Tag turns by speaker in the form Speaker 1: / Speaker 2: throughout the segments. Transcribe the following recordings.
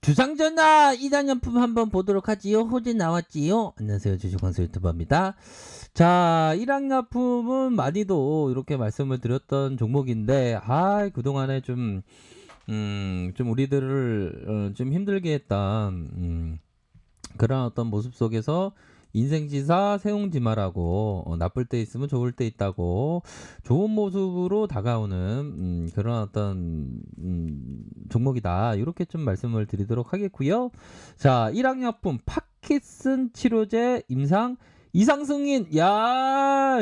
Speaker 1: 주상전나 2단연품 한번 보도록 하지요. 호재 나왔지요. 안녕하세요. 주식광수 유튜버입니다. 자, 1학년품은 많이도 이렇게 말씀을 드렸던 종목인데, 그동안에 좀 우리들을 좀 힘들게 했던, 그런 어떤 모습 속에서 인생지사 세웅지마라고 나쁠 때 있으면 좋을 때 있다고 좋은 모습으로 다가오는 그런 어떤 종목이다. 이렇게 좀 말씀을 드리도록 하겠고요. 자, 1학년품 파킨슨 치료제 임상 이상 승인. 야!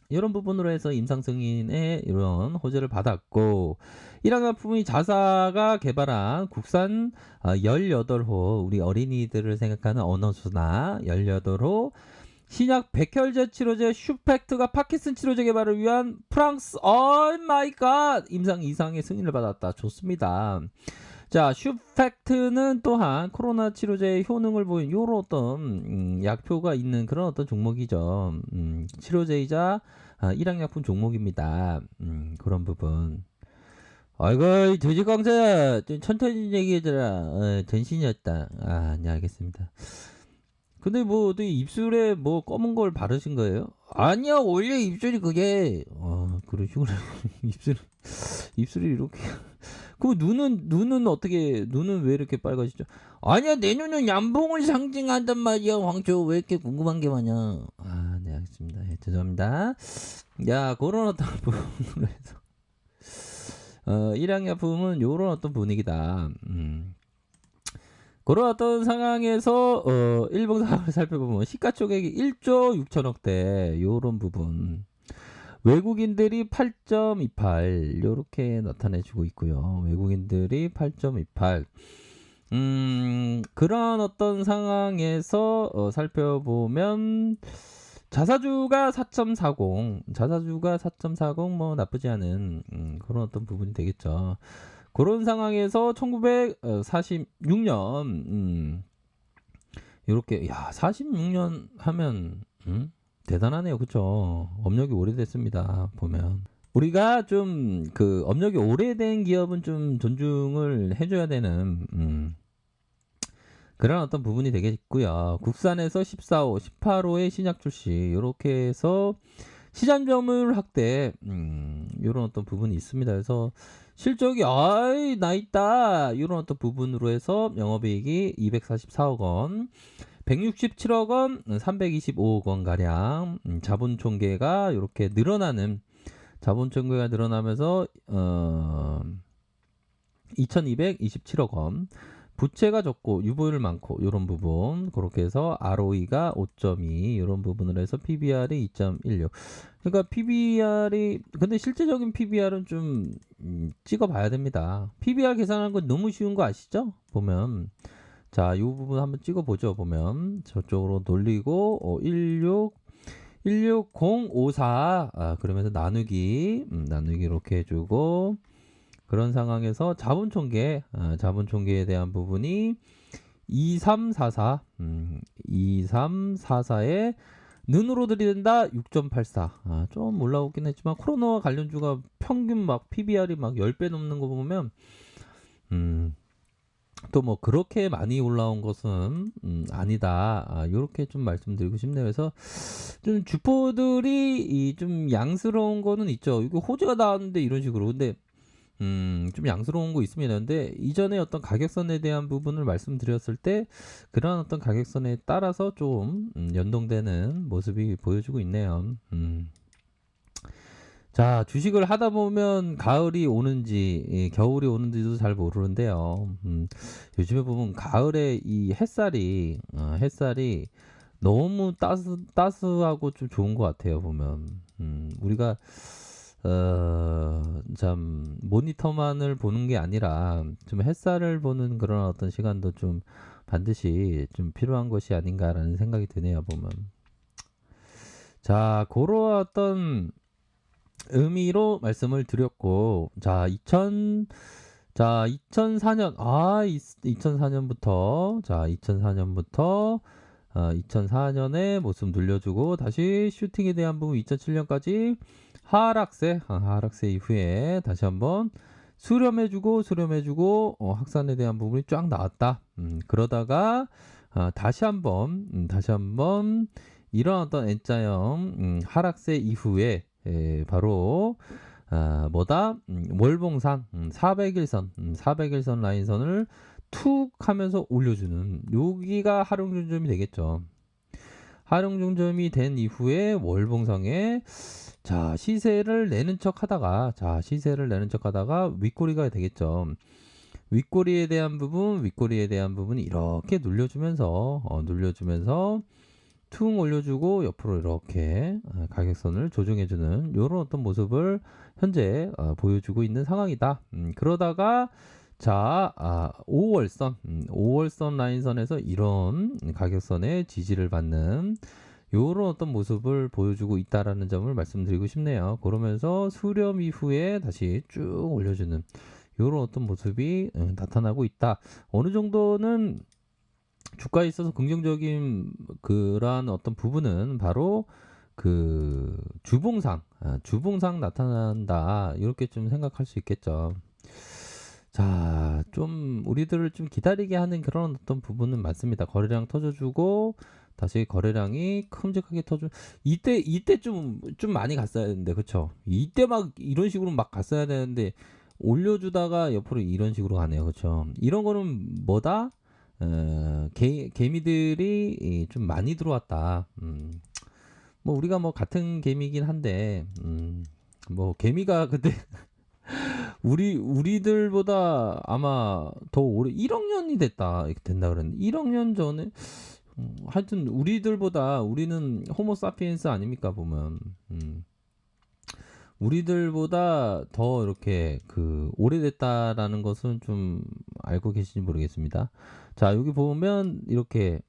Speaker 1: 이런 부분으로 해서 임상 승인의 이런 호재를 받았고, 1학년품이 자사가 개발한 국산 18호 우리 어린이들을 생각하는 언어수나 18호 신약 백혈제 치료제 슈팩트가 파킨슨 치료제 개발을 위한 프랑스 마이 갓 임상 이상의 승인을 받았다. 좋습니다. 자, 슈팩트는 또한 코로나 치료제의 효능을 보인 요런 어떤 약표가 있는 그런 어떤 종목이죠. 치료제이자 1학약품 종목입니다. 그런 부분. 아이고, 돼지광사 좀 천천히 얘기해줘라. 전신이었다. 네, 알겠습니다. 근데 뭐 어떻게 입술에 뭐 검은 걸 바르신 거예요? 아니야, 원래 입술이 그게 그러시구나. 입술이 이렇게. 그 눈은 어떻게 눈은 왜 이렇게 빨가지죠? 아니야, 내 눈은 양봉을 상징한단 말이야. 황초 왜 이렇게 궁금한 게 많냐? 네, 알겠습니다. 죄송합니다. 야, 그런 어떤 부분으로 해서 1학년품은 요런 어떤 분위기다. 그런 어떤 상황에서 일봉 상황을 살펴보면 시가총액이 1조 6천억대 요런 부분. 외국인들이 8.28 요렇게 나타내주고 있고요. 외국인들이 8.28 그런 어떤 상황에서 살펴보면 자사주가 4.40 뭐 나쁘지 않은 그런 어떤 부분이 되겠죠. 그런 상황에서 1946년 이렇게 46년 하면 대단하네요. 그쵸? 업력이 오래됐습니다. 보면 우리가 좀 그 업력이 오래된 기업은 좀 존중을 해줘야 되는 그런 어떤 부분이 되겠고요. 국산에서 14호, 18호의 신약 출시 이렇게 해서 시장 점유율 확대 이런 어떤 부분이 있습니다. 그래서 실적이 나 있다 이런 어떤 부분으로 해서 영업이익이 244억 원, 167억 원, 325억 원 가량 자본 총계가 이렇게 늘어나는 자본 총계가 늘어나면서 2227억 원. 부채가 적고 유보율 많고 이런 부분 그렇게 해서 ROE가 5.2 이런 부분을 해서 PBR이 2.16 그러니까 PBR이 근데 실제적인 PBR은 좀 찍어봐야 됩니다. PBR 계산하는 건 너무 쉬운 거 아시죠? 보면 자, 이 부분 한번 찍어보죠. 보면 저쪽으로 돌리고 16054 그러면서 나누기 이렇게 해주고 그런 상황에서 자본총계에 대한 부분이 2344 2344에 눈으로 들이댄다 6.84 좀 올라오긴 했지만 코로나와 관련주가 평균 막 PBR이 막 10배 넘는 거 보면 또 뭐 그렇게 많이 올라온 것은 아니다. 요렇게 좀 말씀드리고 싶네요. 그래서 좀 주포들이 좀 양스러운 거는 있죠. 이거 호재가 나왔는데 이런 식으로. 근데 좀 양스러운 거 있습니다. 근데 이전에 어떤 가격선에 대한 부분을 말씀드렸을 때 그런 어떤 가격선에 따라서 좀 연동되는 모습이 보여주고 있네요. 자, 주식을 하다 보면 가을이 오는지 겨울이 오는지도 잘 모르는데요. 요즘에 보면 가을에 이 햇살이 너무 따스하고 좀 좋은 것 같아요. 보면 우리가 참 모니터만을 보는 게 아니라 좀 햇살을 보는 그런 어떤 시간도 좀 반드시 좀 필요한 것이 아닌가라는 생각이 드네요. 보면 자, 그런 어떤 의미로 말씀을 드렸고, 자, 2004년, 2004년부터, 2004년에 모습 눌려주고, 다시 슈팅에 대한 부분 2007년까지 하락세 이후에 다시 한번 수렴해주고 확산에 대한 부분이 쫙 나왔다. 그러다가 다시 한번 이런 어떤 N자형 하락세 이후에 바로 뭐다? 월봉상 400일선 400일선 라인선을 툭 하면서 올려주는 여기가 하룡중점이 되겠죠. 하룡중점이 된 이후에 월봉상에 시세를 내는 척 하다가 윗꼬리가 되겠죠. 윗꼬리에 대한 부분 이렇게 눌려주면서 퉁 올려주고 옆으로 이렇게 가격선을 조정해주는 이런 어떤 모습을 현재 보여주고 있는 상황이다. 그러다가 5월선 라인선에서 이런 가격선의 지지를 받는 이런 어떤 모습을 보여주고 있다라는 점을 말씀드리고 싶네요. 그러면서 수렴 이후에 다시 쭉 올려주는 이런 어떤 모습이 나타나고 있다. 어느 정도는 주가에 있어서 긍정적인 그러한 어떤 부분은 바로 그 주봉상 나타난다. 이렇게 좀 생각할 수 있겠죠. 좀 우리들을 좀 기다리게 하는 그런 어떤 부분은 많습니다. 거래량 터져주고 다시 거래량이 큼직하게 이때 좀 많이 갔어야 되는데, 그쵸? 이때 막 이런 식으로 막 갔어야 되는데 올려주다가 옆으로 이런 식으로 가네요, 그쵸? 이런 거는 뭐다? 개미들이 좀 많이 들어왔다. 뭐 우리가 뭐 같은 개미긴 한데, 뭐 개미가 그때 우리들보다 아마 더 오래 1억 년이 된다 그랬는데 1억 년 전에 하여튼 우리는 호모 사피엔스 아닙니까 보면 우리들보다 더 이렇게 그 오래됐다라는 것은 좀 알고 계신지 모르겠습니다. 여기 보면 이렇게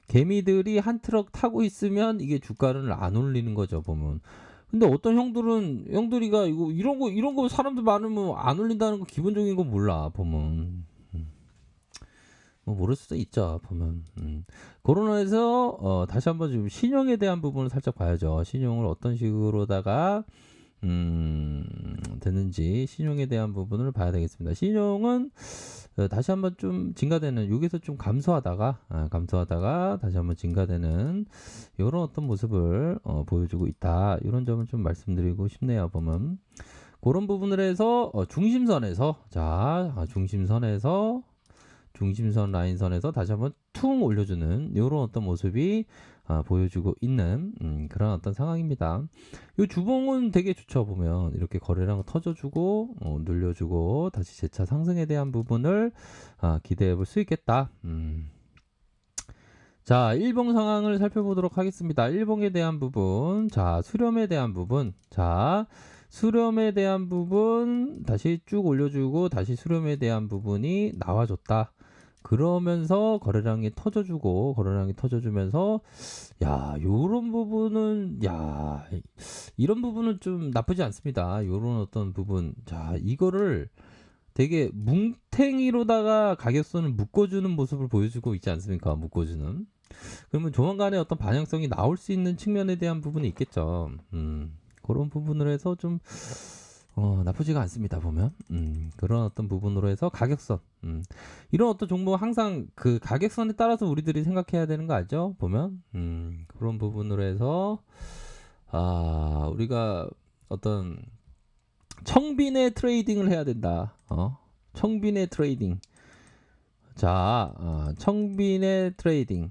Speaker 1: 개미들이 한 트럭 타고 있으면 이게 주가를 안 올리는 거죠 보면. 근데 어떤 형들이가 이런 거 사람들 많으면 안 올린다는 거 기본적인 거 몰라 보면. 뭐 모를 수도 있죠 보면. 그러면서 다시 한번 좀 신용에 대한 부분을 살짝 봐야죠. 신용을 어떤 식으로다가 되는지 신용에 대한 부분을 봐야 되겠습니다. 신용은 다시 한번 좀 증가되는 여기서 좀 감소하다가 다시 한번 증가되는 이런 어떤 모습을 보여주고 있다. 이런 점을 좀 말씀드리고 싶네요. 보면 그런 부분을 해서 중심선 라인선에서 다시 한번 퉁 올려주는 이런 어떤 모습이 보여주고 있는 그런 어떤 상황입니다. 이 주봉은 되게 좋죠. 보면 이렇게 거래량 터져주고 눌려주고 다시 재차 상승에 대한 부분을 기대해 볼 수 있겠다. 일봉 상황을 살펴보도록 하겠습니다. 일봉에 대한 부분, 수렴에 대한 부분 다시 쭉 올려주고 다시 수렴에 대한 부분이 나와줬다. 그러면서 거래량이 터져주면서 요런 부분은 이런 부분은 좀 나쁘지 않습니다. 요런 어떤 부분 이거를 되게 뭉탱이로다가 가격선을 묶어주는 모습을 보여주고 있지 않습니까? 묶어주는. 그러면 조만간에 어떤 반영성이 나올 수 있는 측면에 대한 부분이 있겠죠. 그런 부분으로 해서 좀 나쁘지가 않습니다. 보면 그런 어떤 부분으로 해서 가격선 이런 어떤 종목 항상 그 가격선에 따라서 우리들이 생각해야 되는 거 알죠? 보면 그런 부분으로 해서 우리가 어떤 청빈의 트레이딩을 해야 된다. 청빈의 트레이딩. 청빈의 트레이딩.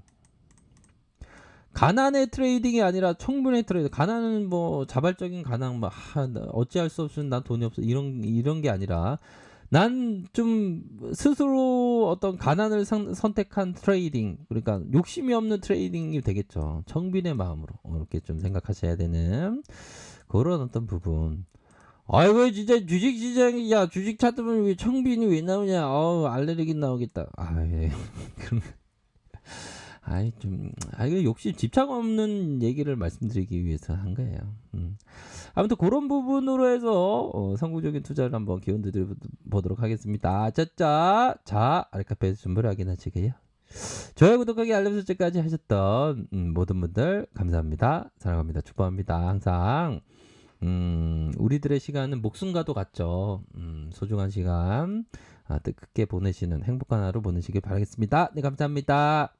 Speaker 1: 가난의 트레이딩이 아니라 청분의 트레이딩. 가난은 뭐 자발적인 가난, 어찌할 수 없으면 난 돈이 없어 이런 게 아니라 난 좀 스스로 어떤 가난을 선택한 트레이딩, 그러니까 욕심이 없는 트레이딩이 되겠죠. 청빈의 마음으로 이렇게 좀 생각하셔야 되는 그런 어떤 부분. 아이고 진짜 주식시장이 주식 찾으면 왜 청빈이 왜 나오냐? 알레르기 나오겠다. 그럼. 이거 욕심 집착 없는 얘기를 말씀드리기 위해서 한 거예요. 아무튼 그런 부분으로 해서 선구적인 투자를 한번 기원드려 보도록 하겠습니다. 아래카페에서 준비를 확인하시게요. 좋아요, 구독하기, 알림 설정까지 하셨던 모든 분들 감사합니다. 사랑합니다. 축복합니다. 항상 우리들의 시간은 목숨과도 같죠. 소중한 시간 뜻깊게 보내시는 행복한 하루 보내시길 바라겠습니다. 네, 감사합니다.